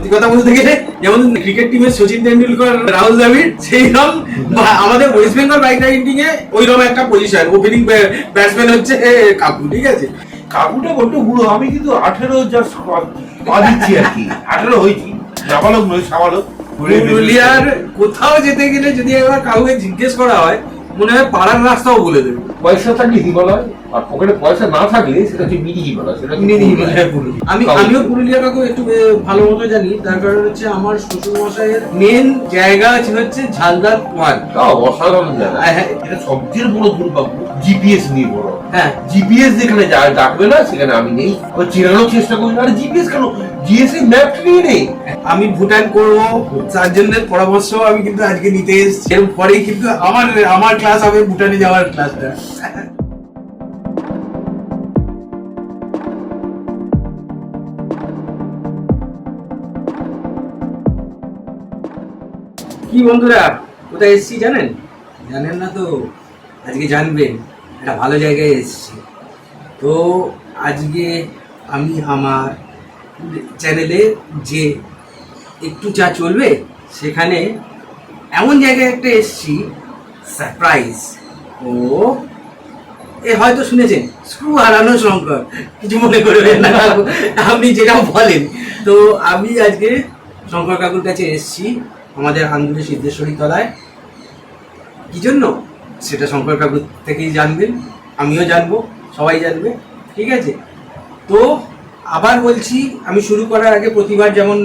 সত্যি কথা বলতে গেলে যেমন ক্রিকেট টিমের সচিন তেন্ডুলকর, রাহুল দ্রাবিড়, সেইরকম আমাদের ওয়েস্ট বেঙ্গল বাইক রাইডিং এ ওইরকম একটা পজিশন। ওপেনিং ব্যাটসম্যান হচ্ছে কাকু, ঠিক আছে? কাকুটা বড্ড বুড়ো, আমি কিন্তু 18 জাস্ট পা দিচ্ছি আর কি, 18 হয়েছি, নাবালক নয়, সাবালক। পুরুলিয়ার কোথাও যেতে গেলে যদি একবার কাউকে জিজ্ঞেস করা হয়, মনে হয় পাড়ার রাস্তাও বলে দেবে। পয়সা থাকলে হিমালয়, আর পকেটে পয়সা না থাকলে সেটা হচ্ছে মিনি হিমালয়, সেটা মিনি হিমালয় পুরুলিয়া। আমিও পুরুলিয়া কাকু একটু ভালো মতো জানি, তার কারণ হচ্ছে আমার শ্বশুর মশাইয়ের মেন জায়গা হচ্ছে ঝালদার ওয়ান। অসাধারণ জায়গা। এটা সবচেয়ে বড় দুর্ভাগ্য, জিপিএস নিয়ে বড়। হ্যাঁ, জিপিএস যেখানে ডাকবে না সেখানে আমি নেই, চেনানোর চেষ্টা করি। আর জিপিএস কেন, জিএসএ ম্যাপ নিয়ে নেই। আমি ভুটান করবো, তার জন্য পরামর্শ আমি কিন্তু আজকে নিতে এসেছি। এর পরেই কিন্তু আমার ক্লাস হবে ভুটানে যাওয়ার ক্লাসটা। কি বন্ধুরা, কোথায় এসেছি জানেন? জানেন না তো, আজকে জানবেন। একটা ভালো জায়গায় এসেছি। তো আজকে আমি আমার চ্যানেলে যে একটু যা চলবে সেখানে এমন জায়গায় একটা এসেছি, সারপ্রাইজ। ও হয়তো শুনেছেন, স্ক্রু হারানো শঙ্কর, কিছু মনে করবেন না আপনি যেটা বলেন। তো আমি আজকে শঙ্কর কাকুর কাছে এসেছি আমাদের আন্দুলে সিদ্ধেশ্বরী তলায়। কি জন্য সেটা শঙ্কর কাকুর থেকেই জানবেন, আমিও জানবো, সবাই জানবে, ঠিক আছে? তো আবার বলছি, আমি শুরু করার আগে প্রতিবার যেমন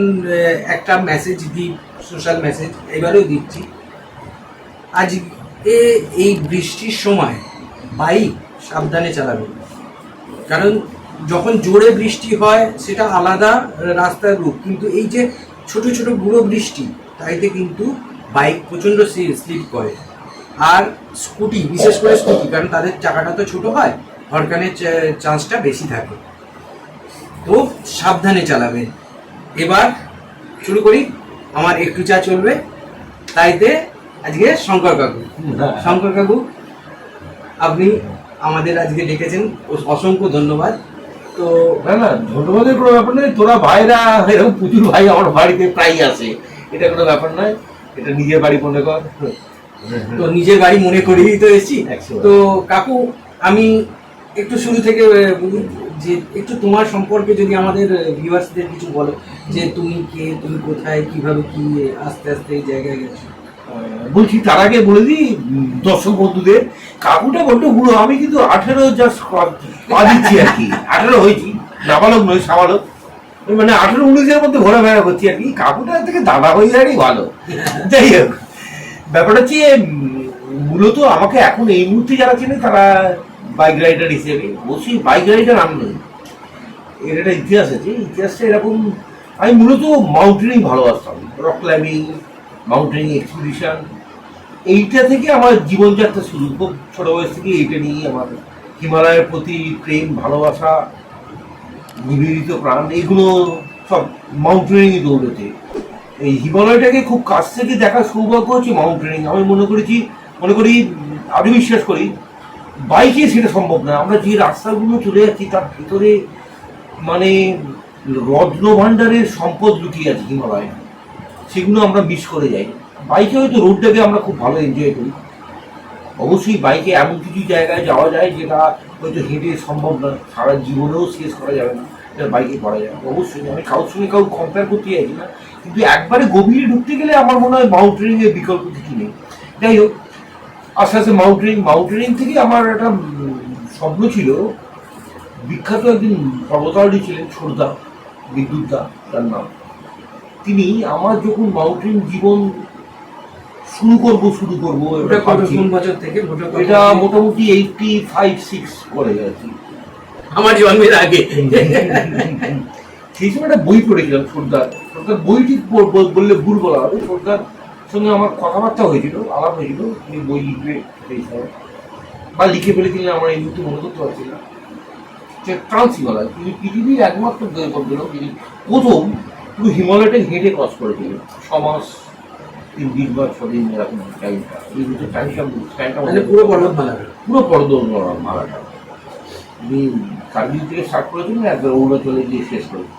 একটা মেসেজ দিই, সোশ্যাল মেসেজ, এবারেও দিচ্ছি। আজকে এই বৃষ্টির সময় বাইক সাবধানে চালাবেন, কারণ যখন জোরে বৃষ্টি হয় সেটা আলাদা রাস্তার রূপ, কিন্তু এই যে ছোট ছোট গুঁড়ো বৃষ্টি, তাইতে কিন্তু বাইক প্রচণ্ড স্লিপ করে। আর স্কুটি, বিশেষ করে স্কুটি, কারণ তাদের চাকাটা তো ছোট হয়, হরকানের চান্সটা বেশি থাকে। তো সাবধানে চালাবেন। এবার শুরু করি, আমার একটু চা চলবে, তাইতে আজকে শঙ্কর কাকু। শঙ্কর কাকু, আপনি আমাদের আজকে ডেকেছেন, অসংখ্য ধন্যবাদ। তো না, ধন্যবাদের কোনো ব্যাপার নেই। তোরা ভাইরা, এরকম প্রচুর ভাই আমার বাড়িতে প্রায় আসে, এটা কোনো ব্যাপার নয়, এটা নিজের বাড়ি মনে কর। তো নিজের বাড়ি মনে করেই তো এসেছি। তো কাকু, আমি একটু শুরু থেকে বলি যে একটু তোমার সম্পর্কে যদি আমাদের ভিউয়ার্সদের কিছু বলো, যে তুমি কে, তুমি কোথায়, কিভাবে কি আস্তে আস্তে এই জায়গায় গেছো। বলছি, তার আগে বলে দিই দর্শক বন্ধুদের, কাকুটা বড্ড বুড়ো, আমি কিন্তু 18 জাস্ট পা দিচ্ছি আর কি, 18 হয়েছি, নাবালক নয়, সাবালক। মানে 18-19-এর মধ্যে ঘোরাফেরা করছি আর কি। কাকুটার থেকে দাদা হয়ে যাওয়ারই ভালো। যাই হোক, ব্যাপারটা হচ্ছে মূলত আমাকে এখন এই মুহূর্তে যারা চেনে তারা বাইক রাইডার হিসেবে, অবশ্যই বাইক রাইডার আমি নই। এর একটা ইতিহাস আছে, ইতিহাসটা এরকম। আমি মূলত মাউন্টেনিং ভালোবাসতাম, রক ক্লাইম্বিং, মাউন্টেনিং এক্সপিডিশন, এইটা থেকে আমার জীবনযাত্রা শুরু। খুব ছোট বয়স থেকে এইটা নিয়ে আমার হিমালয়ের প্রতি প্রেম, ভালোবাসা, নিবেদিত প্রাণ, এগুলো সব মাউন্টেনিংয়ে দৌড়েছে। এই হিমালয়টাকে খুব কাছ থেকে দেখার সৌভাগ্য হচ্ছে মাউন্টেনিং। আমি মনে করি, আমি বিশ্বাস করি বাইকে সেটা সম্ভব না। আমরা যে রাস্তাগুলো চলে যাচ্ছি তার ভিতরে মানে রত্নভাণ্ডারের সম্পদ লুকিয়ে আছে হিমালয়ে, সেগুলো আমরা মিস করে যাই। বাইকে হয়তো রোডটাকে আমরা খুব ভালো এনজয় করি। অবশ্যই বাইকে এমন কিছু জায়গায় যাওয়া যায় যেটা হয়তো হেঁটে সম্ভব না, সারা জীবনেও শেষ করা যাবে না, এটা বাইকে করা যায়। অবশ্যই আমি কারোর সঙ্গে কাউ কম্পেয়ার করতে চাইছি না, কিন্তু একবারে গভীরে ঢুকতে গেলে আমার মনে হয় মাউন্টেনিংয়ের বিকল্প কিছু নেই। যাই হোক, আস্তে আস্তে মাউন্টেনিং থেকে আমার একটা স্বপ্ন ছিল। বিখ্যাত একদিন পর্বতারোহী ছিলেন ছোটদা, বিদ্যুৎদা তার নাম। তিনি আমার যখন মাউন্টেনিং জীবন শুরু করবো এটা মোটামুটি 85-86 করে গেছি, আমার জন্মের আগে। সেই সময় একটা বই পড়েছিলাম, সর্দার বইটি বললে ভুল বলা হবে। সর্দার সঙ্গে আমার কথাবার্তা হয়েছিল, আলাপ হয়েছিল, তিনি বই লিখবে সেই সময়, বা লিখে ফেলেছিলেন, আমার এই মুহূর্তে মনে করতে পারছি না। ট্রান্স হিমালয়, তিনি পৃথিবীর একমাত্র ভদ্রলোক যিনি প্রথম পুরো হিমালয়টাকে হেঁটে ক্রস করেছিলেন। 6 মাস 3 বা 6 দিন এরকম টাইমটা, এই দুটো টাইমটা পুরো পর্বতমালাটা উনি কার্গিল থেকে স্টার্ট করেছিলেন, একবার অরুণাচলে গিয়ে শেষ করেছেন।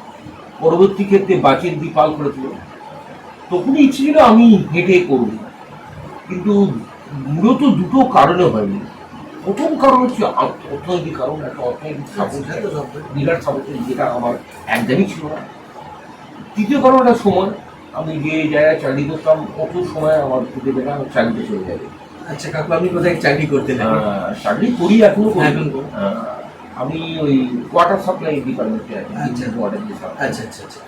পরবর্তী ক্ষেত্রে বাচেন্দ্রী পাল করেছিল। তখনই ইচ্ছে ছিল আমি হেঁটে করব, কিন্তু মূলত দুটো কারণে হয়নি। প্রথম কারণ হচ্ছে অর্থনৈতিক কারণ, একটা অর্থনৈতিক সাপোর্ট, বিরাট সাপোর্ট, যেটা আমার একদমই ছিল না। তৃতীয় কারণ একটা সময়, আমি যে জায়গায় চাকরি করতাম অত সময় আমার খুঁজে দেখা চাকরিতে চলে যাবে। আচ্ছা কাকু, আপনি কোথায় চাকরি করতে থাকেন? চাকরি করি এখনো করি। এখন করুন। আমি ওই ওয়াটার সাপ্লাই ডিপার্টমেন্টে আছি। আচ্ছা। ওয়াটার আচ্ছা আচ্ছা আচ্ছা।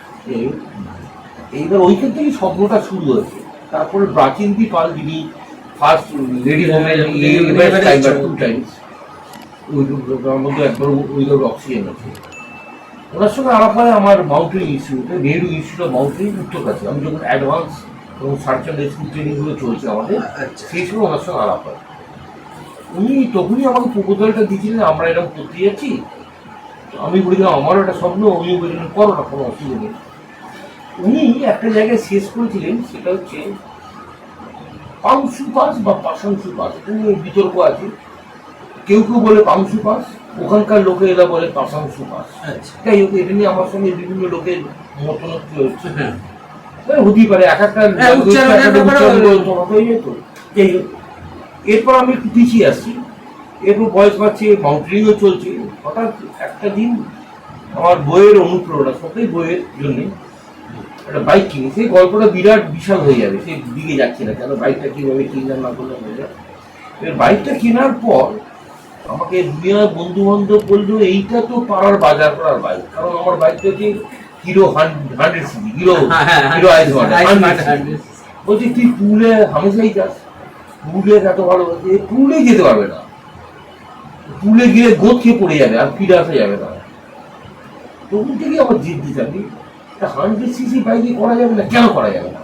এইবার ওইখান থেকেই স্বপ্নটা শুরু হয়েছে। তারপরে বাচেন্দ্রী পাল, যিনি first lady woman two times, ওর মধ্যে একবার উইদাউট অক্সিজেন আছে, ওনার সঙ্গে আলাপ হয় আমার মাউন্টেন ইনস্টিটিউটে, নেহরু ইনস্টিটিউট অফ মাউন্টেন, উত্তর কাছে। আমি যখন অ্যাডভান্স এবং সার্চ অ্যান্ড রেস্কিউ ট্রেনিংগুলো চলছে আমাদের, সেই সময় ওনার সঙ্গে আলাপ হয়। উনি তখনই আমাকে প্রপোজালটা দিয়েছিলেন, আমরা এরকম করতে যাচ্ছি। আমি বলেছিলাম আমারও একটা স্বপ্ন, উনি বলেছিলেন করো না, কোনো অসুবিধা নেই। উনি একটা জায়গায় শেষ করেছিলেন, সেটা হচ্ছে পাংশু পাস বা পাশাংশু পাস, এটা নিয়ে বিতর্ক আছে। কেউ কেউ বলে পাংশু পাস, ওখানকার লোকেরা বলে পাশাংশু পাস। যাই হোক, এটা নিয়ে আমার সঙ্গে বিভিন্ন লোকের মতামত হচ্ছে। হতেই পারে, এক একটা যাই হোক। এরপর আমি একটু পিছিয়ে আসছি, এরপর বয়স বাড়ছে, মাউন্টেনিংও চলছে। হঠাৎ একটা দিন আমার বইয়ের অনুপ্রেরণা, সবই বইয়ের জন্যে একটা বাইক কিনি। সেই গল্পটা বিরাট বিশাল হয়ে যাবে, সেই দিকে যাচ্ছে না কেন, বাইকটা কীভাবে কিনলাম না করলে হয়ে যায়। বাইকটা কেনার পর আমাকে দুনিয়া বন্ধু বান্ধব বললো এইটা তো পাড়ার বাজার করার বাইক, কারণ আমার বাইকটা হচ্ছে হিরো 100 সিসি, হিরো আইস বলছি তুই পুলে হামেশাই যাস, পুলে এত ভালো হচ্ছে, পুলে যেতে পারবে না, পুলে গিয়ে গোদ খেয়ে পড়ে যাবে আর ফিরে আসা যাবে না। তখন থেকে আমার জিদ দিতে আমি 100 সিসি বাইকে করা যাবে না, কেন করা যাবে না?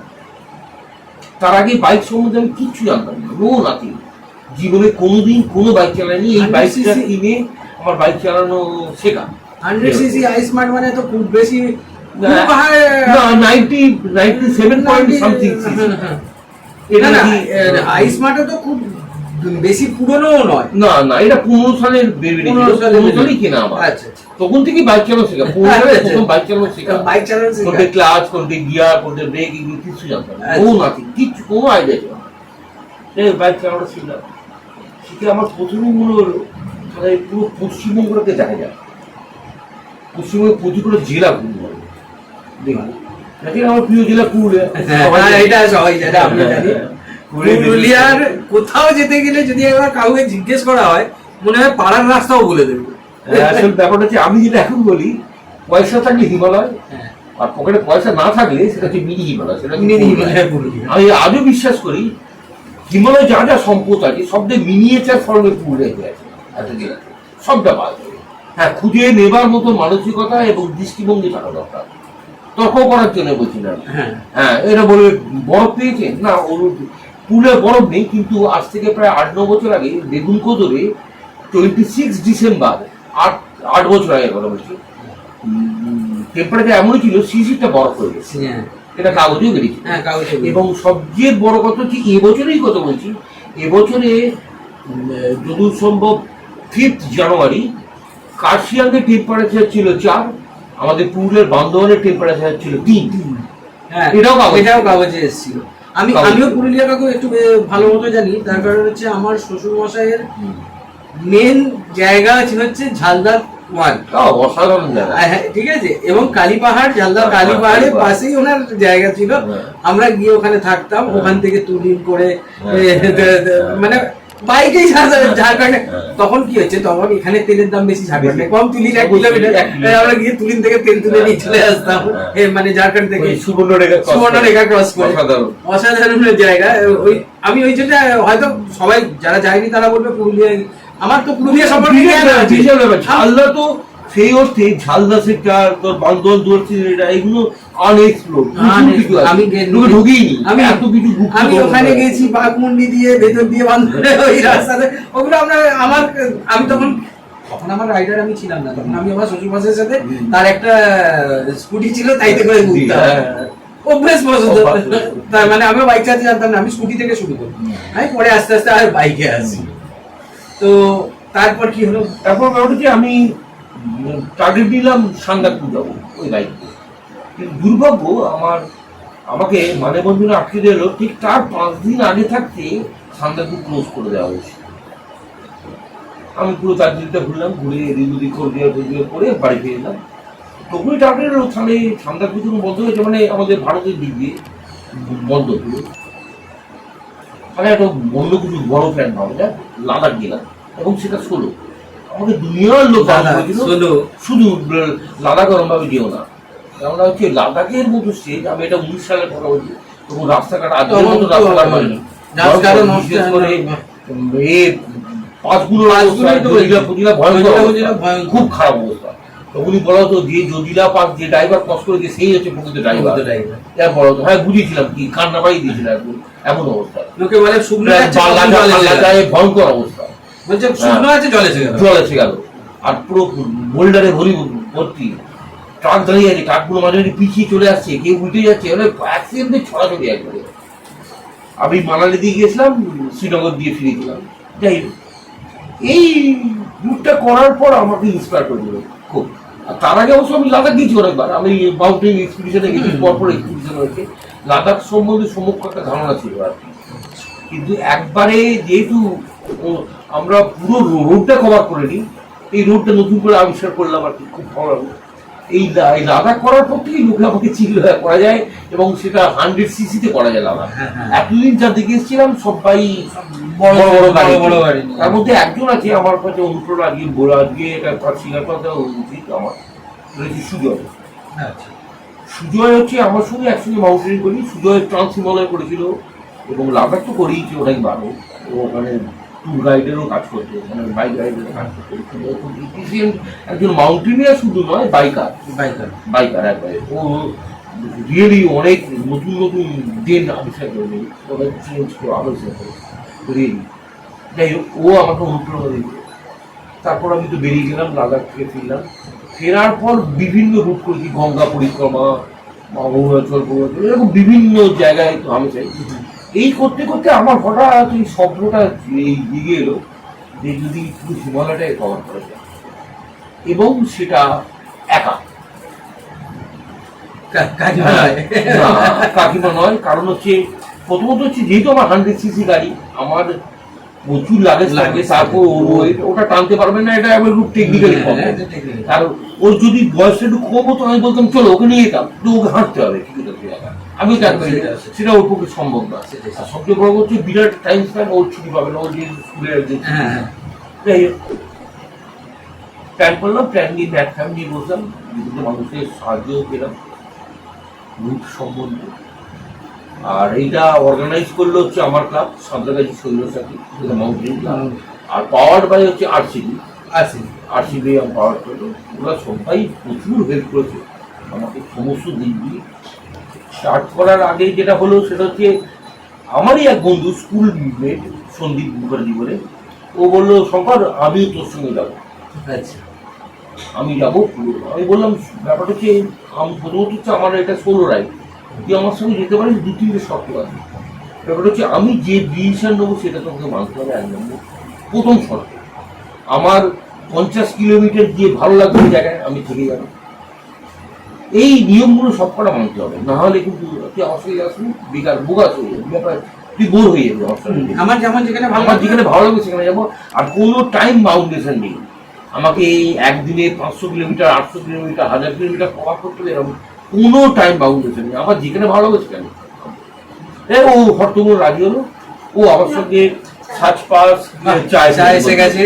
তার আগে বাইক সম্বন্ধে আমি কিচ্ছু জানতাম না, নো নাথিং, জীবনে কোনোদিন কোনো বাইক চালাইনি। এই বাইকটা কিনে আমার বাইক চালানো শেখা। 100 সিসি আইসমার্ট মানে তো খুব বেশি, 97 পয়েন্ট সামথিং সিসি। এটা না, আইসমার্টও তো খুব বেশি পুরনো নয়। না না, এটা 15 সালের বেবি, 15 সালেই কেনা আমার। আচ্ছা, তখন থেকে বাইক চালানো শেখা, 15 সালে প্রথম বাইক চালানো শেখা। বাইক চালানো শেখা, কোনটা ক্লাচ, কোনটা গিয়ার, কোনটা ব্রেক, এগুলো কিছু জানতাম না, ও নাথিং, কিছু কোনো আইডিয়া ছিল না। বাইক চালানো শিখলাম, শিখে আমার প্রথমে মনে হলো পুরো পশ্চিমবঙ্গকে দেখা যায়। পশ্চিমবঙ্গের প্রতিটা জেলা ঘুরবো, দেখুন আমার প্রিয় জেলা পুরুলিয়া, এটা সবাই জানে, আমি জানি। পুরুলিয়ার কোথাও যেতে গেলে যদি একবার কাউকে জিজ্ঞেস করা হয়, মনে হয় পাড়ার রাস্তাও বলে দেবে। আসল ব্যাপারটা হচ্ছে, আমি যেটা এখন বলি, পয়সা থাকলে হিমালয়, আর পকেটে পয়সা না থাকলে সেটা হচ্ছে মিনি হিমালয়, সেটা মিনি হিমালয় পুরুলিয়া। আমি আজও বিশ্বাস করি হিমালয় যা যা সম্পদ আছে সবটা মিনিয়েচার ফর্মে পুরুলিয়াতে আছে, এত জেলাতে সবটা পাওয়া যাবে। হ্যাঁ, খুঁজে নেবার মতো মানসিকতা এবং দৃষ্টিভঙ্গি থাকা দরকার। তর্ক করার জন্য বলছি না। হ্যাঁ, এটা বলবে বরফ পেয়েছে না, পুলে বরফ নেই, কিন্তু আজ থেকে প্রায় 8-9 বছর আগে বেগুনকোদরে 26 ডিসেম্বর, 8 বছর আগে কথা বলছি, টেম্পারেচার এমনই ছিল সিসিটা বরফ হয়ে গেছে। এটা কাগজেও বেরিয়েছে। এবং সবচেয়ে বড় কথা হচ্ছে এবছরেই কথা বলছি, এবছরে যদূর সম্ভব 5 জানুয়ারি কার্শিয়াঙ্গের টেম্পারেচার ছিল 4, আমাদের পুরুলিয়ার বান্ধবানের টেম্পারেচার ছিল 3। এটাও কাগজে এসেছিল। আমিও পুরুলিয়া কাকু একটু ভালো মতো জানি, তার কারণ হচ্ছে আমার শ্বশুর মশাইয়ের মেন জায়গা হচ্ছে ঝালদার 1, অসাধারণ জায়গা, ঠিক আছে, এবং কালীপাহাড়, ঝালদার কালীপাহাড়ের পাশেই ওনার জায়গা ছিল। আমরা গিয়ে ওখানে থাকতাম, ওখান থেকে তুলিন করে মানে বাইকেই ঝাড়খণ্ডে। তখন কি হচ্ছে, তখন এখানে তেলের দাম বেশি, ঝাড়খণ্ডে কম, তুলিন 1 কিলোমিটার, আমরা গিয়ে তুলিন থেকে তেল তুলে নিয়ে চলে আসতাম, মানে ঝাড়খণ্ড থেকে সুবর্ণরেখা ক্রস করে। অসাধারণ জায়গা। আমি ওই জন্য হয়তো সবাই যারা যায়নি তারা বলবে পুরুলিয়া, আমার তো পুরুলিয়া সম্পর্কে ঝালদা তো সেই অর্থে ঝালদা সেক্টর, তোর বান্দোয়ান দুয়ারচি, এগুলো আনএক্সপ্লোরড, আমি ঢুকিনি, আমি এত কিছু আমি ওখানে গেছি, বাঘমুন্ডি দিয়ে ভেতর দিয়ে বান্দরে ওই রাস্তাতে, ওগুলো আমি তখন আমার রাইডার আমি ছিলাম না, তখন আমি আমার শ্বশুর মশাইয়ের সাথে, তার একটা স্কুটি ছিল, তাইতে করে ঘুরতাম, অভ্যেস পছন্দ। তার মানে আমিও বাইক চালাতে জানতাম না, আমি স্কুটি থেকে শুরু করি, আমি পরে আস্তে আস্তে আর বাইকে আসি। তো তারপর কি হলো, তারপর আমি টার্গেট দিলাম সান্দাকপু যাবো ওই বাইকে। কিন্তু দুর্ভাগ্য আমাকে মানে বন্ধুরা আটকে দিল, ঠিক তার 5 দিন আগে থাকতে সান্দাকফু ক্লোজ করে দেওয়া হয়েছে। আমি পুরো চারদিকটা ঘুরলাম, ঘুরে এদিক ওদিক করে বাড়ি ফিরে এলাম। তখনই টার্গেট এলো তাহলে সান্দাকফু যখন বন্ধ হয়েছে, মানে আমাদের ভারতের দিক দিয়ে বন্ধ পুরো, তাহলে একটা অন্য কিছু বড় প্ল্যান পাওয়া যায়, লাদাখ গেলাম এবং সেটা 16। আমাকে দুনিয়ার লোক শুধু লাদাখ ওরমভাবে যেও না, কেননা হচ্ছে লাদাখের মতো স্টেট। আমি এটা 19 সালের কথা বলছি, তখন রাস্তাঘাট আজকের মতো রাস্তাঘাট হয়নি, বিশেষ করে খুব খারাপ অবস্থা। তখনই বলা হতো যে জজিলা পাস যে ড্রাইভার পাস করে দিয়ে সেই হচ্ছে প্রকৃত ড্রাইভার। বলা হতো, হ্যাঁ বুঝেছিলাম কি কান্না পাই দিয়েছিল একদম, এমন অবস্থা। লোকে বলে ভয়ঙ্কর অবস্থা, জল এসে গেল আর পুরো বোল্ডারে ভর্তি, ট্রাক দাঁড়িয়ে আছে, ট্রাকগুলো মাঝে মাঝে পিছিয়ে চলে আসছে, কেউ উল্টে যাচ্ছে, অ্যাক্সিডেন্টে ছড়াছড়ি একবারে। আমি মানালি দিয়ে গেছিলাম, শ্রীনগর দিয়ে ফিরেছিলাম। যাই হোক, এই রুটটা করার পর আমাকে ইন্সপায়ার করে দিল খুব। আর তার আগে অবশ্য আমি লাদাখ গিয়েছি অনেকবার, আমি মাউন্টেন এক্সপিডিশনে গেছি, পরপর এক্সপিডিশন হয়েছে। লাদাখ সম্বন্ধে সম্মুখ একটা ধারণা ছিল আর কি, কিন্তু একবারে যেহেতু আমরা পুরো রোডটা কভার করে নিই, এই রোডটা নতুন করে আবিষ্কার করলাম আর কি, খুব ভালো লাগলো। এই লাদাখ করার পর থেকেই লোকে আমাকে চিল্লা করা যায়, এবং সেটা 100 সিসিতে করা যায় লাদাখ। এতদিন যা দেখে এসেছিলাম সবাই বড় বড় গাড়ি, তার মধ্যে একজন আছে আমার কাছে অনুপ্রেরণা, আজকে বলে আজকে এটা তার স্বীকার কথা উচিত আমার, সুজয়। সুজয় হচ্ছে আমার সঙ্গে একসঙ্গে মাউন্টেনিং করি, সুজয় ট্রান্স হিমালয় করেছিল এবং লাদাখ তো করেইছি অনেকবারও। ও ওখানে ট্যুর গাইডেরও কাজ করছে, মানে বাইক রাইডেরও কাজ করছে, একজন মাউন্টেনিয়ার শুধু নয়, বাইকার একবারে। ও রিয়েলি অনেক নতুন নতুন ট্রেন আবিষ্কার করে নেই, অনেক চেঞ্জ করে আবিষ্কার করে রিয়েলি। যাই হোক, ও আমাকে অনুপ্রেরণা দিয়েছে। তারপর আমি তো বেরিয়ে গেলাম, লাদাখ থেকে ফিরলাম। ফেরার পর বিভিন্ন রুট করেছি, গঙ্গা পরিক্রমা, অরুণাচল, এরকম বিভিন্ন জায়গায় তো আমি চাই। এই করতে করতে আমার হঠাৎ এই স্বপ্নটা এই দিকে এলো যে যদি পুরো হিমালয়টাকে কভার করা যায়, এবং সেটা একা। কাকিমা নয়, কারণ হচ্ছে প্রথমত হচ্ছে যেহেতু আমার 100 সিসি গাড়ি, আমার প্রচুর লাগেজ লাগে, তারপর ওটা টানতে পারবে না, এটা আমার খুব টেকনিক্যালি প্রবলেম। কারণ ওর যদি বয়সটা একটু কম হতো, আমি বলতাম চলো ওকে নিয়ে যেতাম, তো ওকে হাঁটতে হবে আমি সেটা ওর পক্ষে সম্ভব না। সবচেয়ে বড় হচ্ছে বিরাট টাইম স্প্যান, ওর ছুটি পাবে না, ওর যে স্কুলের যাই হোক, প্ল্যান করলাম, প্ল্যান নিয়ে প্ল্যাটফর্ম নিয়ে বসলাম, বিভিন্ন মানুষের সাহায্যও পেলাম রুট সম্বন্ধে। আর এইটা অর্গানাইজ করলো হচ্ছে আমার club Santragachi Sainyasathi mountain club, আর পাওয়ার্ড বাই হচ্ছে আরসিবি পাওয়ার করলো। ওরা সবাই প্রচুর হেল্প করেছে আমাকে সমস্ত দিক দিয়ে। স্টার্ট করার আগে যেটা হলো সেটা হচ্ছে আমারই এক বন্ধু, স্কুল মেট সন্দীপ মুখার্জি বলে, ও বললো শঙ্কর আমিও তোর সঙ্গে যাবো। আচ্ছা, আমি যাবো। আমি বললাম ব্যাপারটা হচ্ছে আমি প্রথমত হচ্ছে আমার এটা সোলো রাইড, তুই আমার সঙ্গে যেতে পারিস, 2-3টে শর্ত আছে। ব্যাপারটা হচ্ছে আমি যে ডিসিশন নেবো সেটা তোমাকে মানতে হবে। এক নম্বর, প্রথম শর্ত, আমার 50 কিলোমিটার দিয়ে ভালো লাগবে ওই জায়গায় আমি থেকে যাবো। এই নিয়মগুলো সব কটা মানতে হবে, না হলে কিন্তু তুই আমার সঙ্গে আসবি বেকার বোগাস হয়ে যাবে, ব্যাপার তুই বোর হয়ে যাবে। আমার যেখানে ভালো লাগবে সেখানে যাবো। আর কোনো টাইম বাউন্ডেশন নেই, আমাকে একদিনে 500 কিলোমিটার, 800 কিলোমিটার, 1000 কিলোমিটার কভার করতে হবে, এরকম কোনো টাইম বাউন্ডেশন নেই। আমার যেখানে ভালো লাগবে সেখানে। ও হরতমূল রাজি হলো, ও আমার সঙ্গে সাজ পাস চা এসে গেছে।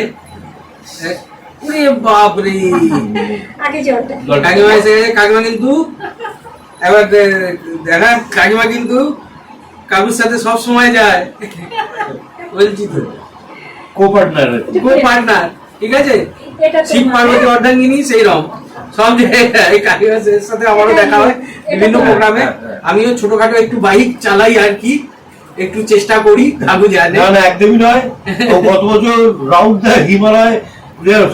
কাকিমা কিন্তু এবার দেখা, কাকিমা কিন্তু কাকুর সাথে সব সময় যায়, বলছি তো কো পার্টনার, ঠিক আছে। শিব পার্বতী অর্ধাঙ্গিনী সেই রকম সব জায়গায় কাকিমার সাথে আমারও দেখা হয় বিভিন্ন প্রোগ্রামে। আমিও ছোটখাটো একটু বাইক চালাই আর কি, একটু চেষ্টা করি। কাকু জানে না, একদমই নয়। গত বছর রাউন্ড দ্য হিমালয়,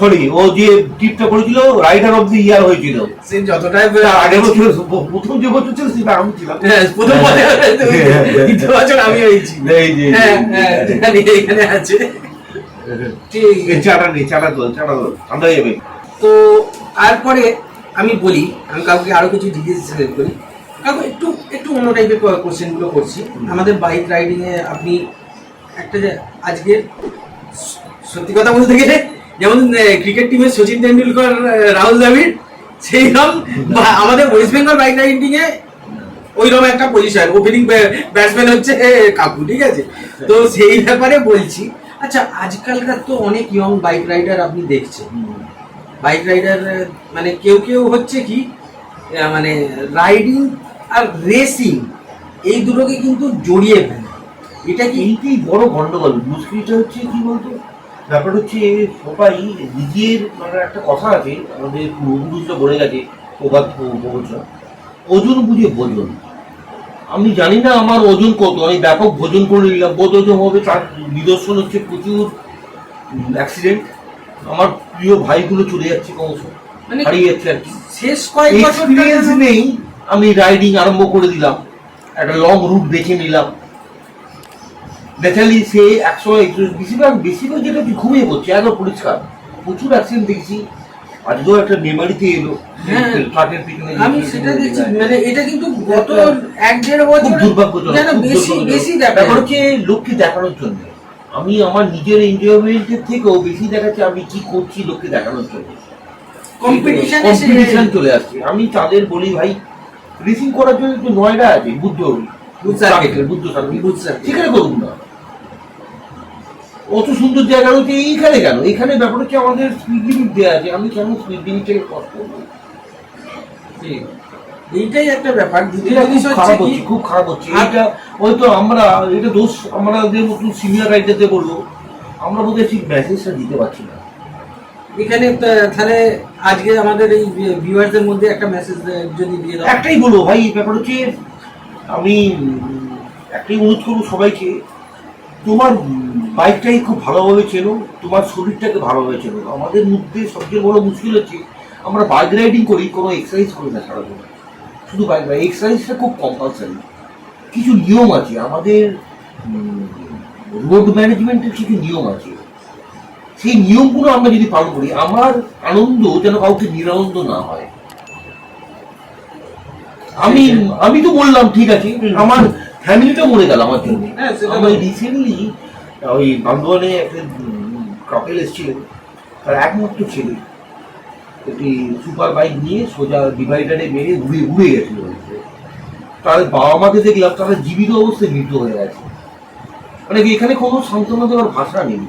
সরি, ও যে ট্রিপটা করেছিল রাইডার অফ দি ইয়ার হয়েছিল, সে যতটাই আগের বছর, প্রথম যে বছর ছিল সেটা আমি ছিলাম, প্রথম বছর আমি হয়েছি। এখানে আছে তো তারপরে আমি বলি, আমি কাউকে আরো কিছু জিজ্ঞেস করি, কাকু একটু একটু অন্য টাইপের কোশ্চেনগুলো করছি। আমাদের বাইক রাইডিং এ আপনি একটা যে আজকে সত্যি কথা বলতে গেলে যেমন ক্রিকেট টিমের সচিন তেন্ডুলকর, রাহুল দ্রাবিড়, সেইরকম আমাদের ওয়েস্ট বেঙ্গল বাইক রাইডিং এ ওইরকম একটা পজিশন, ওপেনিং ব্যাটসম্যান হচ্ছে কাকু, ঠিক আছে? তো সেই ব্যাপারে বলছি। আচ্ছা, আজকালকার তো অনেক ইয়ং বাইক রাইডার আপনি দেখছেন, বাইক রাইডার মানে কেউ কেউ হচ্ছে কি মানে রাইডিং আর রেসিং এই দুটোকে কিন্তু জড়িয়ে ফেলে। এটা কি এইটাই বড় গন্ডগোল। মুশকিলটা হচ্ছে কি বলতো, ব্যাপার হচ্ছে সবাই নিজের মানে একটা কথা আছে আমাদের পূর্বপুরুষরা বলে গেছে, প্রবাদ প্রবচন, ওজন বুঝে ভোজন। আমি জানি না আমার ওজন কত, আমি ব্যাপক ভোজন করে নিলাম, বোধ ওজন হবে, তার নিদর্শন হচ্ছে প্রচুর অ্যাক্সিডেন্ট। আমার প্রিয় ভাইগুলো চলে যাচ্ছে ক্রমশ, মানে হারিয়ে যাচ্ছে আর কি। শেষ কয়েক বছর এক্সপিরিয়েন্স নেই, আমি রাইডিং আরম্ভ করে দিলাম, একটা লং রুট বেছে নিলাম। ন্যাচারালি সে 100 বেশিরভাগ যেটা ঘুমিয়ে পড়ছে, একদম পরিষ্কার। প্রচুর অ্যাক্সিডেন্ট দেখছি, আজকেও একটা মেমারিতে এলো হ্যাঁ, ট্রাকের পিছনে। আমি সেটা দেখছি, মানে এটা কিন্তু গত 1-1.5 খুব বছর দুর্ভাগ্যজনক, যেন খুব বেশি দুর্ভাগ্যজনক। বেশি দেখা ব্যাপার হচ্ছে লোককে দেখানোর জন্য। আমি আমার নিজের এনজয়মেন্টের থেকেও বেশি দেখাচ্ছি আমি কি করছি লোককে দেখানোর জন্য। কম্পিটিশন চলে আসছে। আমি তাদের বলি ভাই, রেসিং করার জন্য একটু নয়ডা আছে, বুদ্ধ সার্কিট, সেখানে করুন না। অত সুন্দর জায়গা রয়েছে, এইখানে কেন? এখানে ব্যাপার হচ্ছে আমাদের স্পিড লিমিট দেওয়া আছে, আমি কেন স্পিড লিমিটটাকে ক্রস করবো? এইটাই একটা ব্যাপার। দ্বিতীয় এটা জিনিস খুব হচ্ছে খারাপ কি, হচ্ছে, খুব খারাপ হচ্ছে। এটা হয়তো আমরা, এটা দোষ আমাদের মতন সিনিয়র রাইডারদের বলবো, আমরা বোধহয় ঠিক মেসেজটা দিতে পারছি না। এখানে তাহলে আজকে আমাদের এই ভিউয়ারদের মধ্যে একটা মেসেজ যদি দিয়ে দাও। একটাই বলবো ভাই, ব্যাপার হচ্ছে আমি একটাই অনুরোধ করবো সবাইকে, তোমার বাইকটাই খুব ভালোভাবে চেনো, তোমার শরীরটাকে ভালোভাবে চেনো। আমাদের মধ্যে সবচেয়ে বড় মুশকিল হচ্ছে আমরা বাইক রাইডিং করি, কোনো এক্সারসাইজ করি না সারাদিন, শুধু বাইক রাইড। এক্সারসাইজটা খুব কম্পালসারি। কিছু নিয়ম আছে আমাদের, রোড ম্যানেজমেন্টের কিছু নিয়ম আছে, সেই নিয়মগুলো আমরা যদি পালন করি, আমার আনন্দ যেন কাউকে নিরানন্দ না হয়। আমি তো বললাম ঠিক আছে, আমার ফ্যামিলিটা মরে গেল আমার জন্য। আমি রিসেন্টলি ওই বান্ধবানে একটা কাপেল এসেছিলেন, তার একমাত্র ছেলে একটি সুপার বাইক নিয়ে সোজা ডিভাইডারে মেরে উড়ে গেছিল। তাদের বাবা মাকে দেখলাম তারা জীবিত অবস্থায় মৃত হয়ে গেছে। মানে এখানে কোনো সান্ত্বনা দেওয়ার ভাষা নেই।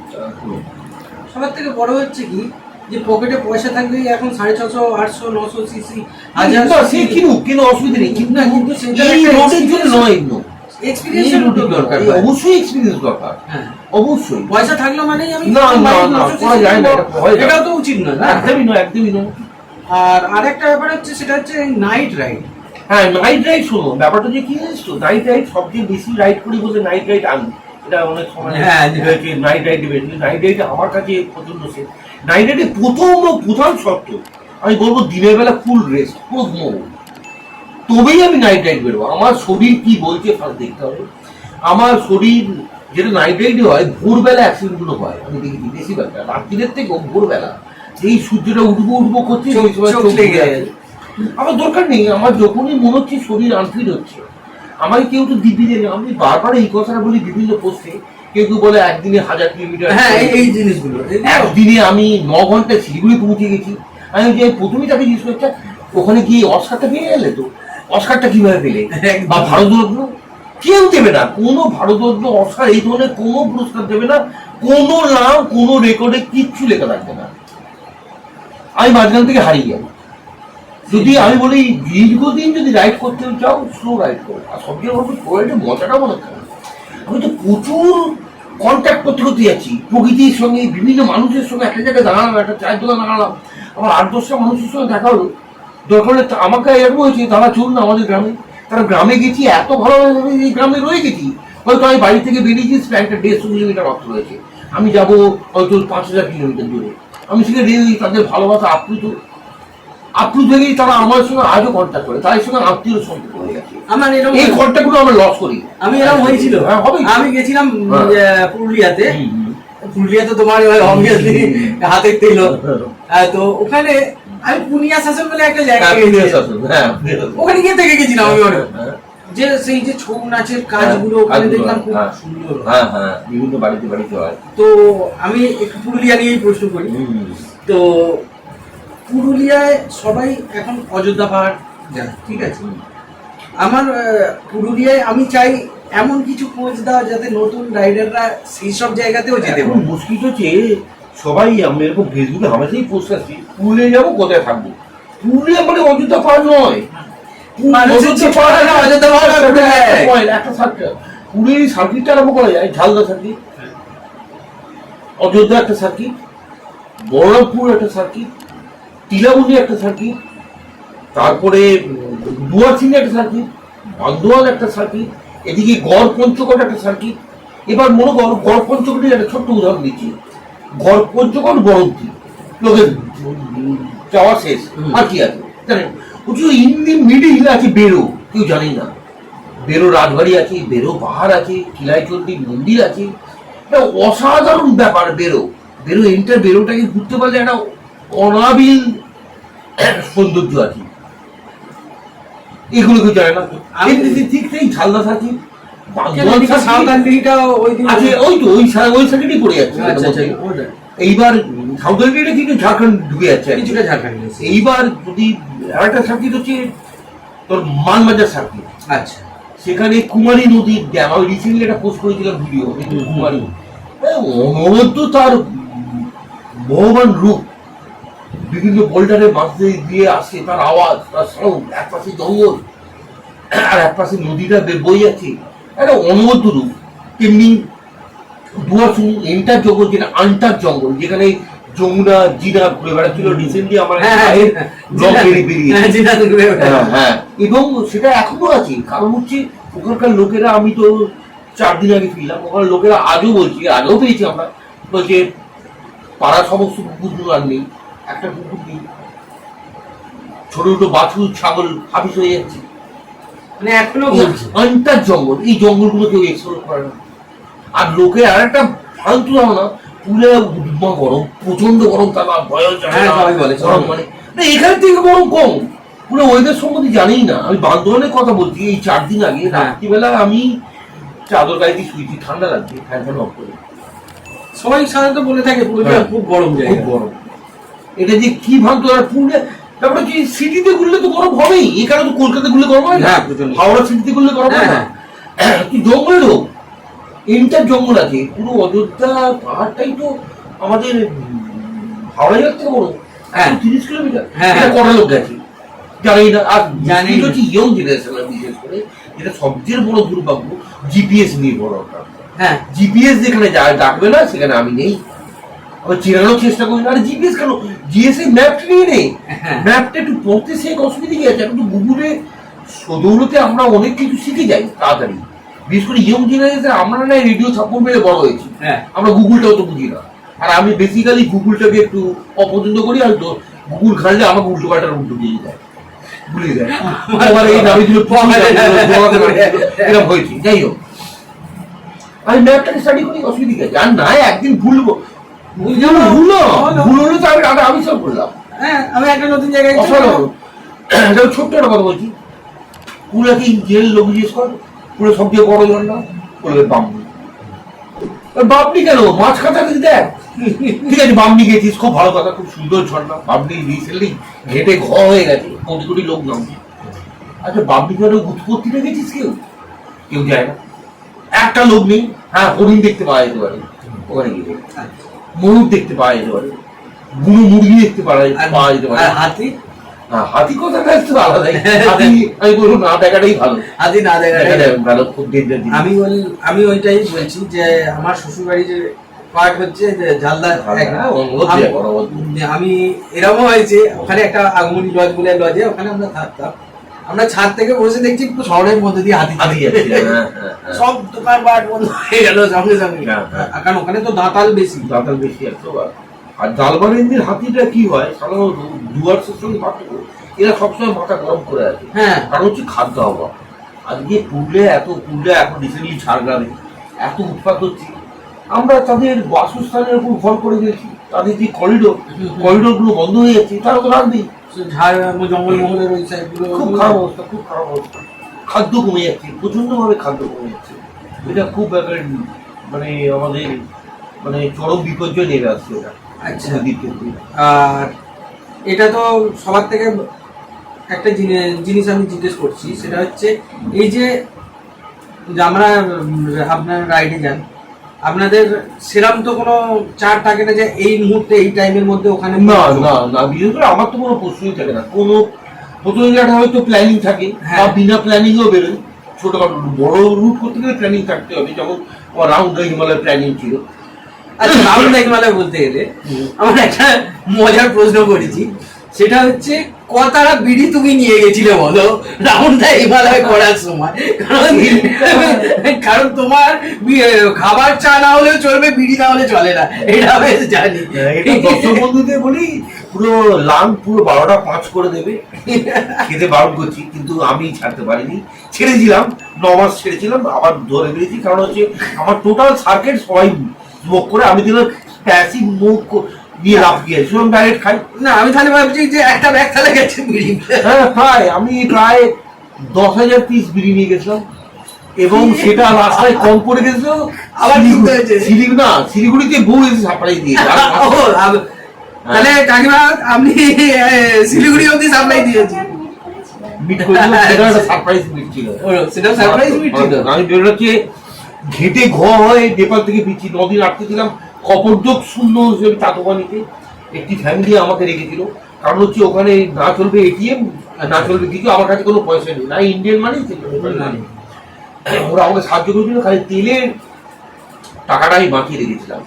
সবার থেকে বড় হচ্ছে কি, যে পকেটে পয়সা থাকলে এখন 650, 800, 900 সিসি সে কিনো অসুবিধা নেই, কিন্তু দরকার, অবশ্যই এক্সপিরিয়েন্স দরকার। হ্যাঁ, অবশ্যই পয়সা থাকলো মানেই আমি না করা যায় না, এটাও তো উচিত নয়। একদমই নয়। আর আরেকটা ব্যাপার হচ্ছে, সেটা হচ্ছে নাইট রাইড। হ্যাঁ, নাইট রাইড। শোনো, ব্যাপারটা যে কি জানিস তো, নাইট রাইড সবচেয়ে বেশি রাইড করি বলতে নাইট রাইড আমি, এটা অনেক সময় নাইট রাইড নাইট রাইড আমার কাছে পছন্দ। সে নাইট রাইডে প্রধান শর্ত আমি বলবো দিনের বেলা ফুল রেস্ট, পুরো ঘুমো, তবেই আমি নাইট রাইড বেরোবো। আমার শরীর কি বলছে ফার্স্ট দেখতে হবে। আমার শরীর যেটা নাইট রাইডে হয়, ভোরবেলা অ্যাক্সিডেন্ট গুলো হয় আমি দেখেছি বেশিরভাগটা, রাত্রিদের থেকেও ভোরবেলা। এই সূর্যটা উঠবো করছে, ওই সময় চোখ লেগে যায়। আমার দরকার নেই, আমার যখনই মনে হচ্ছে শরীর আনফিট হচ্ছে, আমাকে কেউ তো দিব্যি দেয় না। আমি বারবার এই কথাটা বলি বিভিন্ন পোস্টে, কেউ বলে একদিনে 1000 কিলোমিটার। হ্যাঁ, এই জিনিসগুলো একদিনে আমি 9 ঘন্টায় শিলিগুড়ি পৌঁছে গেছি। আমি যে প্রথমেই তাকে জিজ্ঞেস করছি, ওখানে গিয়ে অস্কারটা পেয়ে গেলে তো, অস্কারটা কিভাবে পেলে? বা ভারতরত্ন কেউ দেবে না, কোনো ভারতরত্ন, অস্কার, এই ধরনের কোনো পুরস্কার দেবে না, কোনো নাম কোনো রেকর্ডে কিচ্ছু লেখা থাকবে না। আমি মাঝখান থেকে হারিয়ে যাবো। যদি আমি বলি দীর্ঘদিন যদি রাইড করতে চাও, স্লো রাইড করো। আর সবচেয়ে বড় স্লো রাইডের মজাটা মনে থাকে, আমি তো প্রচুর কন্ট্যাক্ট করতে যাচ্ছি প্রকৃতির সঙ্গে, বিভিন্ন মানুষের সঙ্গে। একটা জায়গায় দাঁড়ালাম, একটা চায়ের দোকান দাঁড়ালাম, আমার 8-10টা মানুষের সঙ্গে দেখা হলো। দরকার হলে আমাকে এরকম হয়েছে, তারা চলুন না আমাদের গ্রামে। তারা গ্রামে গেছি, এত ভালো এই গ্রামে রয়ে গেছি। হয়তো আমি বাড়ি থেকে বেরিয়েছি, স্প্যানটা 150 কিলোমিটার মাত্র রয়েছে, আমি যাবো হয়তো 5000 কিলোমিটার দূরে। আমি সেখানে তাদের ভালোবাসা আপ্লুত হয়ে গেছি। তারা আমার সঙ্গে আজও কন্ট্যাক্ট করে, তাদের সঙ্গে আত্মীয় সম্পর্ক হয়ে গেছে। আমার এরকম এই কন্ট্যাক্টগুলো আমরা লস করি। আমি এরকম হয়েছিল, আমি গেছিলাম পুরুলিয়াতে। পুরুলিয়া তো তোমার অবভিয়াসলি হাতের তেল। তো ওখানে আমি পুনিয়া শাসন বলে একটা জায়গা হ্যাঁ, গেছি। পুনিয়া শাসন, হ্যাঁ, পুনিয়া শাসন। ওখানে গিয়ে থেকে গেছিলাম আমি অনেক। হ্যাঁ, যে সেই যে ছৌ নাচের কাজগুলো ওখানে কাজগুলো, দেখলাম খুব হ্যাঁ। সুন্দর। হ্যাঁ হ্যাঁ, বিভিন্ন বাড়িতে বাড়িতে হয়। তো আমি একটু পুরুলিয়া নিয়েই প্রশ্ন করি। হুম। তো পুরুলিয়ায় সবাই এখন অযোধ্যা পাহাড় যায়, ঠিক আছে। আমার পুরুলিয়ায় আমি চাই এমন কিছু খোঁজ দেওয়া যাতে নতুন রাইডাররা সেই সব জায়গাতেও যেতে এখন পারে। মুশকিল হচ্ছে সবাই আমি এরকম ফেসবুকে হামেশাই পোস্ট আসছি, পুরুলিয়া যাবো কোথায় থাকবো। পুরুলিয়া মানে অযোধ্যা পাহাড় নয়, মানুষ হচ্ছে পাহাড় না, অযোধ্যা পাহাড় আর পুরুলিয়ায়। একটা সার্কিট, পুরীর সার্কিটটা আরম্ভ করা যায়, ঝালদা সার্কিট, অযোধ্যা একটা সার্কিট, বহরমপুর একটা সার্কিট, টিলামুনি একটা সার্কিট, তারপরে ডুয়ারসিং একটা সার্কিট, বান্দোয়ান একটা সার্কিট, এদিকে গড় পঞ্চকোট একটা সার্কিট। এবার মনে কর গড় পঞ্চকোটের একটা ছোট্ট উদাহরণ দিচ্ছি, গড় পঞ্চকোট বরন্তি লোকের যাওয়া শেষ, আর কি আছে জানেন, ইন্দি মিডিল আছে বেরো, কেউ জানি না, বেরো রাজবাড়ি আছে, বেরো পাহাড় আছে, কিলাইচন্ডী মন্দির আছে, এটা অসাধারণ ব্যাপার। বেরো বেরো এন্টার বেরোটাকে ঘুরতে পারলে একটা অনাবিল সৌন্দর্য আছে, এগুলো কেউ জানে না। এমনিতে ঠিক সেই ঝালদা থাকি, সাঁওতাল দিঘিটাও ওই দিন আছে, ওই তো ওই সাইডেই পড়ে যাচ্ছে। আচ্ছা আচ্ছা, ওটা এইবার সাঁওতাল দিঘিটা কিন্তু ঝাড়খণ্ড ঢুকে যাচ্ছে আর কি। কিছুটা ঝাড়খণ্ড গেছে। এইবার যদি আরেকটা সার্কিট হচ্ছে তোর মানবাজার সার্কিট, আচ্ছা, সেখানে কুমারী নদীর ড্যাম, আমি রিসেন্টলি একটা পোস্ট করেছিলাম ভিডিও, কুমারী অনবদ্য তার বহমান রূপ, বিভিন্ন বোল্ডারে মাছ দিয়ে আসছে, তার আওয়াজ, তার সাউন্ড, এক পাশে জঙ্গল আর এক পাশে নদীটা বয়ে যাচ্ছে, একটা অনবদ্য রূপ। তেমনি ডুয়ারসিং এন্টার জঙ্গল, যেটা আন্টার জঙ্গল, যেখানে যমুনা জিনা ঘুরে বেড়াচ্ছিল। রিসেন্টলি আমার ব্লগ বেরিয়েছে, হ্যাঁ, এবং সেটা এখনো আছে। কারণ হচ্ছে ওখানকার লোকেরা, আমি তো 4 দিন আগে ফিরলাম, ওখানে লোকেরা আজও বলছি, আগেও পেয়েছি আমরা, বলছে পাড়া সমস্ত কুকুর আর নেই, একটা কুকুর নেই, ছোট ছোট বাছুর ছাগল হাবিস হয়ে যাচ্ছে। মানে এখনো আন্টার জঙ্গল, এই জঙ্গলগুলো কেউ এক্সপ্লোর করে না। আর লোকে আর একটা ফালতু ধারণা, পুরো গরম, প্রচন্ড গরম, তার গরম মানে এখান থেকে গরম কম, পুরো ওয়েদার সম্বন্ধে জানেই না। আমি বান্দরবানের কথা বলছি, এই 4 দিন আগে রাত্রিবেলা আমি চাদর গায়ে দিয়ে শুয়েছি, ঠান্ডা লাগছে, ফ্যান অফ করে। সবাই সাধারণত বলে থাকে পুরুলিয়া খুব গরম খুব জায়গা। গরম, এটা যে কি ভাবতো। আর পুরুলিয়া, তারপরে কি সিটিতে ঘুরলে তো গরম হবেই, এখানে তো কলকাতা ঘুরলে গরম হয় না, হাওড়া সিটিতে ঘুরলে গরম হয় না, তুই জঙ্গলেরও ইন্টার জঙ্গল আছে। পুরো অযোধ্যা পাহাড়টাই তো আমাদের হাওড়া জেলার থেকে বড়, 30 কিলোমিটার, এটা কটা লোক গেছে জানি না। আর জানি হচ্ছে ইয়ং জেনারেশন, বিশেষ করে যেটা সবচেয়ে বড় দুর্ভাগ্য, জিপিএস নির্ভরতা। হ্যাঁ, জিপিএস যেখানে ডাকবে না সেখানে আমি নেই, আমি চেনানোর চেষ্টা করি না। আর জিপিএস কেন, জিএসএ ম্যাপটা নিয়ে নেই, ম্যাপটা একটু পড়তে শেখ, অসুবিধা কি আছে? কিন্তু গুগলে সদৌলতে আমরা অনেক কিছু শিখে যাই তাড়াতাড়ি, বিশেষ করে ইয়ং জেনারেশন। আমরা না রেডিও ছাপ্পন মেরে বড় হয়েছি, আমরা গুগলটাও তো বুঝি না। আর আমি বেসিক্যালি গুগলটাকে একটু অপছন্দ করি, আর তো গুগল ঘাটলে আমাকে উল্টো পাল্টার উল্টো দিয়ে যায়, ভুলে যায় আমার এই নামে দিল এরকম হয়েছে। যাই হোক, আমি ম্যাপটাকে স্টাডি করি, অসুবিধা কি আছে? আর না একদিন ভুলবো, ভুল হলো তো আমি আবিষ্কার করলাম। হ্যাঁ, আমি একটা নতুন জায়গায় অসাধারণ। ছোট্ট একটা কথা বলছি, পুরাকে জেল লোক জিজ্ঞেস কর, পুরো সবচেয়ে বড় ঝর্ণা বলবে বামনি। বামনি কেন? মাছ কাটা দেখ, ঠিক আছে বামনি গেছিস, খুব ভালো কথা, খুব সুন্দর ঝর্ণা। বামনি রিসেন্টলি ঘেটে হয়ে গেছে, কোটি কোটি লোক নামছে। আচ্ছা বামনি কেন উৎপত্তিটা গেছিস? কেউ যায় না, একটা লোক নেই। হ্যাঁ, হরিণ দেখতে পাওয়া যেতে পারে ওখানে গিয়ে, ময়ূর দেখতে পাওয়া যেতে পারে, বুনো মুরগি দেখতে পাওয়া যেতে পারে, হাতি। হাতি কথাটা একটু আলাদাই, হাতি আমি বলবো না দেখাটাই ভালো, হাতি না দেখাটাই ভালো, খুব ডেঞ্জার। আমি ওইটাই বলছি যে আমার শ্বশুর বাড়ি যে পার্ট হচ্ছে যে ঝালদা, আমি এরকম হয়েছে ওখানে একটা আগমনী লজ বলে লজে, ওখানে আমরা থাকতাম, আমরা ছাদ থেকে বসে দেখছি পুরো শহরের মধ্যে দিয়ে হাতি যাচ্ছে, সব দোকানপাট বন্ধ হয়ে গেল সঙ্গে সঙ্গে, কারণ ওখানে তো দাঁতাল বেশি আছে। আর জালবাড়ির হাতিটা কি হয় সাধারণত ডুয়ার্সের সঙ্গে পার্থক্য, এরা সবসময় মাথা গরম করে আছে। হ্যাঁ, কারণ হচ্ছে খাদ্য অভাব। আজকে পুরুলিয়া এখন রিসেন্টলি ঝাড়গ্রামে এত উৎপাত হচ্ছে, আমরা তাদের বাসস্থানের উপর ভর করে গেছি, তাদের যে করিডোরগুলো বন্ধ হয়ে যাচ্ছে, তারা তো রাখবেই। ঝাড় জঙ্গল মহলের ওই সাইডগুলো খুব খারাপ অবস্থা, খুব খারাপ অবস্থা। খাদ্য কমে যাচ্ছে, প্রচন্ডভাবে খাদ্য কমে যাচ্ছে। এটা খুব একটা মানে আমাদের মানে চরম বিপর্যয় নেমে আসছে এটা। আচ্ছা। নদীর ক্ষেত্রে। আর এটা তো সবার থেকে একটা জিনিস আমি জিজ্ঞেস করছি, সেটা হচ্ছে এই যে আমরা আপনার রাইডে যান, আপনাদের সেরকম তো কোনো চার্ট থাকে না যে এই মুহূর্তে এই টাইমের মধ্যে ওখানে না না না, বিশেষ করে আমার তো কোনো প্রশ্নই থাকে না। কোনো প্রথমে একটা হয়তো প্ল্যানিং থাকে, হ্যাঁ। বা বিনা প্ল্যানিংও বেরোয়। ছোটখাটো বড় রুট করতে গেলে প্ল্যানিং থাকতে হবে, যেমন রাউন্ড দ্য হিমালয় প্ল্যানিং ছিল। আচ্ছা, রাহুল হিমালয় বলতে গেলে আমার একটা মজার প্রশ্ন করেছি, সেটা হচ্ছে কতারা বিড়ি তুমি নিয়ে গেছিলে বলো রাউন্ড দ্য হিমালয় করার সময়? কারণ তোমার খাবার চা না হলেও চলবে, বিড়ি না হলে চলে না, এটা বেশ জানি। এটা দর্শক বন্ধুদের বলি, পুরো লাং পুরো 12টা 5 করে দেবে, খেতে বারণ করছি, কিন্তু আমি ছাড়তে পারিনি। ছেড়েছিলাম, 9 মাস ছেড়েছিলাম, আবার ধরে বেরিয়েছি। কারণ হচ্ছে আমার টোটাল সার্কিট সবাই স্মোক করে, আমি দিলাম প্যাসিভ মুখ নিয়ে লাভ গিয়ে শুধু ডাইরেক্ট খাই না। আমি তাহলে ভাবছি যে একটা ব্যাগ তাহলে গেছে বিড়ি। হ্যাঁ, প্রায় আমি প্রায় 10,000 পিস বিড়ি নিয়ে গেছিলাম, এবং সেটা রাস্তায় কম পড়ে গেছিল। আবার ঠিক হয়েছে। শিলিগুড়িতে বউ এসে সাপ্লাই দিয়ে তাহলে কাকিমা আপনি শিলিগুড়ি অবধি সাপ্লাই দিয়েছি। মিট করেছিল, সেটা একটা সারপ্রাইজ মিট ছিল। সেটা সারপ্রাইজ মিট ছিল। আমি বেরোচ্ছে ঘেটে হয়ে নেপাল থেকে ফিরছি, 9 দিন আটকে ছিলাম কপরদক শূন্য হিসেবে চাতবানিতে। একটি ফ্যামিলি আমাকে রেখেছিল, কারণ হচ্ছে ওখানে না চলবে এটিএম, না চলবে কিছু, আমার কাছে কোনো পয়সা নেই, না ইন্ডিয়ান মানি। ওরা আমাকে সাহায্য করেছিল, খালি তেলের টাকাটা আমি বাঁচিয়ে রেখেছিলাম।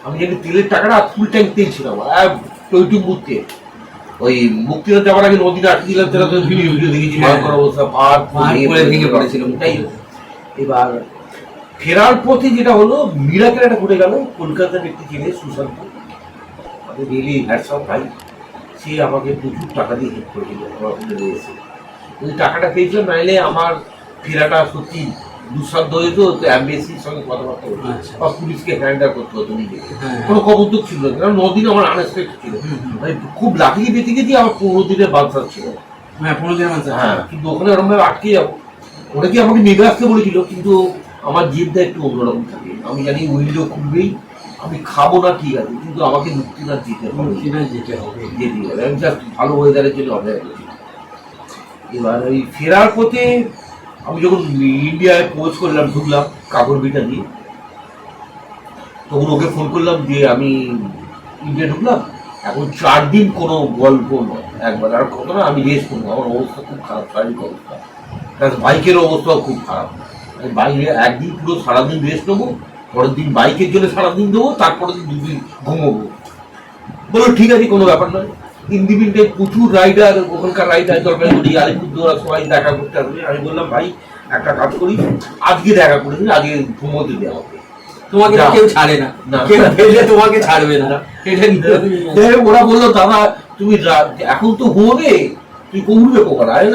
আমি জানি তেলের টাকাটা ফুল ট্যাঙ্ক তেল ছিল আমার, টইটুম বুঝতে। ওই মুক্তিনাথ যাওয়ার আগে নদীতে আটকে দিলাম, সেটা তো ভিডিও দেখেছি, ভয়ঙ্কর অবস্থা, পাহাড় ভেঙে পড়েছিল। তাই এবার ফেরার পথে যেটা হলো, মিরাকেল একটা ঘটে গেল। কলকাতার একটি ছেলে সুশান্ত, আমাদের রিয়েলি হ্যাটস অফ ভাই, সে আমাকে প্রচুর টাকা দিয়ে হেল্প করেছিল আমার হোটেলে এসে। ওই টাকাটা পেয়েছিলাম, নাইলে আমার ফেরাটা সত্যি দুঃসাধ্য হতো। অ্যাম্বাসির সঙ্গে কথাবার্তা হতো, বা পুলিশকে হ্যান্ডার করতে হতো নিজেকে। কোনো কবুতর ছিল না, কারণ 9 দিন আমার আনএক্সপেক্টেড ছিল। খুব লাকিয়ে বেঁচে গেছি, আমার 15 দিনের বাচ্চা ছিল। হ্যাঁ, 15 দিনের বাচ্চা। হ্যাঁ, কিন্তু ওখানে ওরকমভাবে আটকে যাবো। ওরা কি আমাকে নেমে আসতে বলেছিল, কিন্তু আমার জিদটা একটু অন্যরকম থাকে। আমি জানি উইন্ডো খুলবেই, আমি খাবো না ঠিক আছে, কিন্তু আমাকে মুক্তিনাথ যেতে হবে, যেতে হবে। আমি জাস্ট ভালো ওয়েদারের জন্য অপেক্ষা করছি। এবার ওই ফেরার পথে আমি যখন ইন্ডিয়ায় পৌঁছ করলাম, ঢুকলাম কাপড় বিটা দিয়ে, তখন ওকে ফোন করলাম যে আমি ইন্ডিয়া ঢুকলাম, এখন 4 দিন কোনো গল্প নয়, একবার আর কত না আমি রেস্ট করবো। আমার অবস্থা খুব খারাপ, শারীরিক অবস্থা, বাইকের অবস্থাও খুব খারাপ। আমি বাইকে একদিন পুরো সারাদিন রেস্ট নেবো, পরের দিন বাইকের জন্য সারাদিন দেবো, তারপরের দিন 2 দিন ঘুমোবো। বলো ঠিক আছে, কোনো ব্যাপার নয়। ইন্ডিভিজুয়াল প্রচুর রাইডার, ওখানকার রাইডার জলপাইগুড়ি, আলিপুরদুয়ার সবাই দেখা করতে আসবে। আমি বললাম ভাই একটা কাজ করি, আজকে দেখা করে দিন, আজকে ঘুমোতে দেওয়া হবে। তোমাকে কেউ ছাড়ে না, কেউ ফেললে তোমাকে ছাড়বে না। ওরা বললো দাদা তুমি এখন তো ঘুমোবে, তুই উঠবে কখন? আমি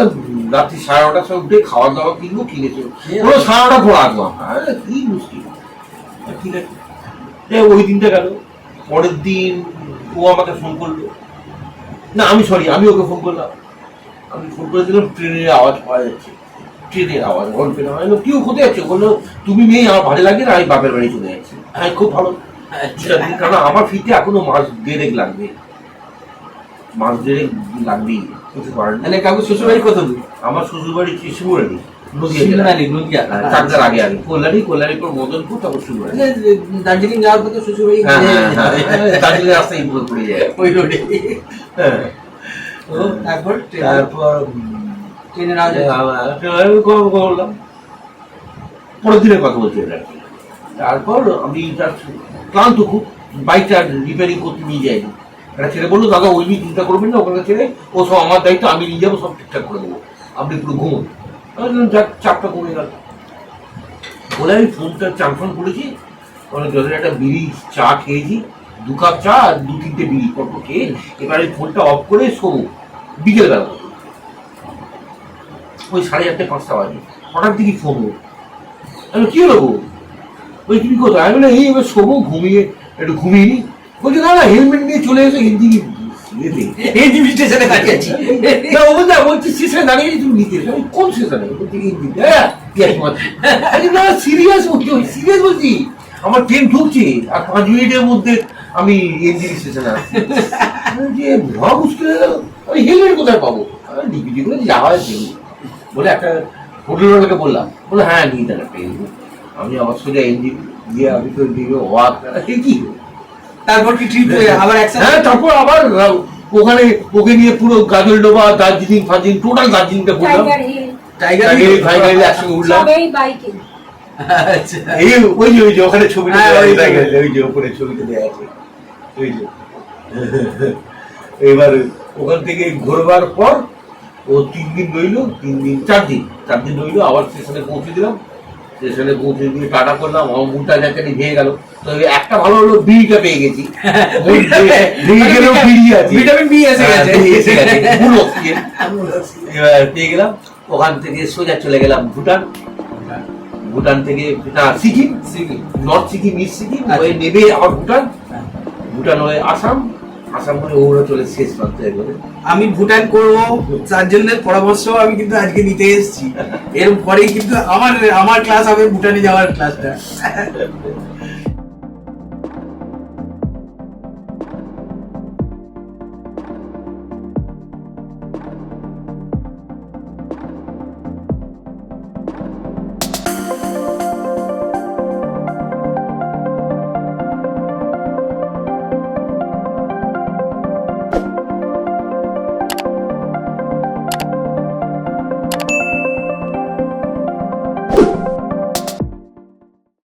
রাত্রি 9:30টার সময় উঠে খাওয়া দাওয়া কিনবো, কিনেছো পুরো 9:30 পর আসবো। কি মুশকিল, ঠিক আছে। ওই দিনটা গেল। পরের দিন ও আমাকে ফোন করলো, না আমি ওকে ফোন করলাম। আমি ফোন করে দিলাম, ট্রেনের আওয়াজ পাওয়া যাচ্ছে, ট্রেনের আওয়াজ গল্পের আওয়াজ। কেউ কোথায় যাচ্ছে? বললো তুমি মেয়ে, আমার ভালো লাগে না, আমি বাপের বাড়ি চলে যাচ্ছি। হ্যাঁ, খুব ভালো, কারণ আমার ফিরতে এখনো মাস 1.5 লাগবে, মাস 1.5 লাগবেই। কিছু করার নেই। কাকু শ্বশুর বাড়ি কত দূর? আমার শ্বশুর বাড়ি শিমুরালি, নদিয়া, চাকদার আগে কল্যাণী পর মদনপুর, তারপর শিমুরালি। দার্জিলিং যাওয়ার পথে শ্বশুর বাড়ি, দার্জিলিং রাস্তায় পড়ে যায় ওই রোডে। হ্যাঁ, তারপর ট্রেনের করলাম। পরের দিনের কথা বলছি এটা। তারপর আমি ক্লান্ত খুব, বাইকটা রিপেয়ারিং করতে নিয়ে যাইনি। একটা ছেলে বললো দাদা ওই নিয়ে চিন্তা করবেন না, ওখানে ছেলে ও সব আমার দায়িত্ব, আমি নিয়ে যাবো, সব ঠিকঠাক করে দেবো, আপনি পুরো ঘুমুন। যাক, চাপটা কমে গেল বলে আমি ফোনটা চান করেছি। যখন একটা বিড়ি চা খেয়েছি, 2 কাপ চা আর 2-3টে বিড়ি পরপর খেয়ে, এবার আমি ফোনটা অফ করে শোবো। বিকেলবেলা ওই 4:30-5টা বাজে, হঠাৎ দেখি ফোন। আমি কি হলো? ওই তুমি কোথায়? আমি বলে এই এবার শোবো, একটু ঘুমিয়ে নি। বলছে না না হেলমেট নিয়ে চলে এসো হিন্দি এনজিবি স্টেশনে দাঁড়িয়ে আছি। না ও বলছে বলছি স্টেশনে দাঁড়িয়ে আছি, তুমি নিতে এসো। আমি, কোন স্টেশনে? বলছি হিন্দি। না সিরিয়াস বলছি, সিরিয়াস বলছি। আমার ট্রেন ঢুকছে আর 5 মিনিটের মধ্যে আমি এনজিবি স্টেশনে আসছি। যে মহা মুশকিল হয়ে গেল, আমি হেলমেট কোথায় পাবো? ডিপিটি করে যাওয়া হয়েছে বলে একটা হোটেলওয়ালাকে বললাম, বলে হ্যাঁ নিয়ে দেন একটা হেলমেট। আমি আবার সোজা এনজিবি দিয়ে আমি তো দিকে ওয়াক কি তারপর কি ট্রিপ আবার একসাথে? হ্যাঁ তারপর আবার ওখানে ওকে নিয়ে পুরো গাজল ডোবা দার্জিলিং ফার্জিলিং টোটাল দার্জিলিংটা ঘুরলাম। টাইগার টাইগার ফাইগারে একসঙ্গে উঠলাম। সবাই বাইকে। আচ্ছা এই ওই যে ওখানে ছবিটা হ্যাঁ, দেওয়া ওই আছে, যে। ওই যে ওপরে ছবিটা দেওয়া আছে ওই যে। এবার ওখান থেকে ঘুরবার পর ও 3 দিন রইলো, 4 দিন রইলো। আবার স্টেশনে পৌঁছে দিলাম। স্টেশনে পৌঁছে দিয়ে টাটা করলাম। আমার মুখটা যাকে ভেঙে গেল। তো একটা ভালো হলো বিড়িটা পেয়ে গেছি। ভেঙে গেলেও বিড়ি আছে, ভিটামিন বি এসে গেছে। এসে গেছে, ফুল অক্সিজেন। এবার পেয়ে গেলাম। ওখান থেকে সোজা চলে গেলাম ভুটান। ভুটান থেকে সিকিম, নর্থ সিকিম, ইস্ট সিকিম হয়ে নেবে আবার ভুটান, ভুটান হয়ে আসাম, আসাম হয়ে ওরা চলে শেষ প্রান্তে এবারে। আমি ভুটান করবো, তার জন্য পরামর্শ আমি কিন্তু আজকে নিতে এসেছি। এর পরেই কিন্তু আমার ক্লাস হবে ভুটানে যাওয়ার ক্লাসটা।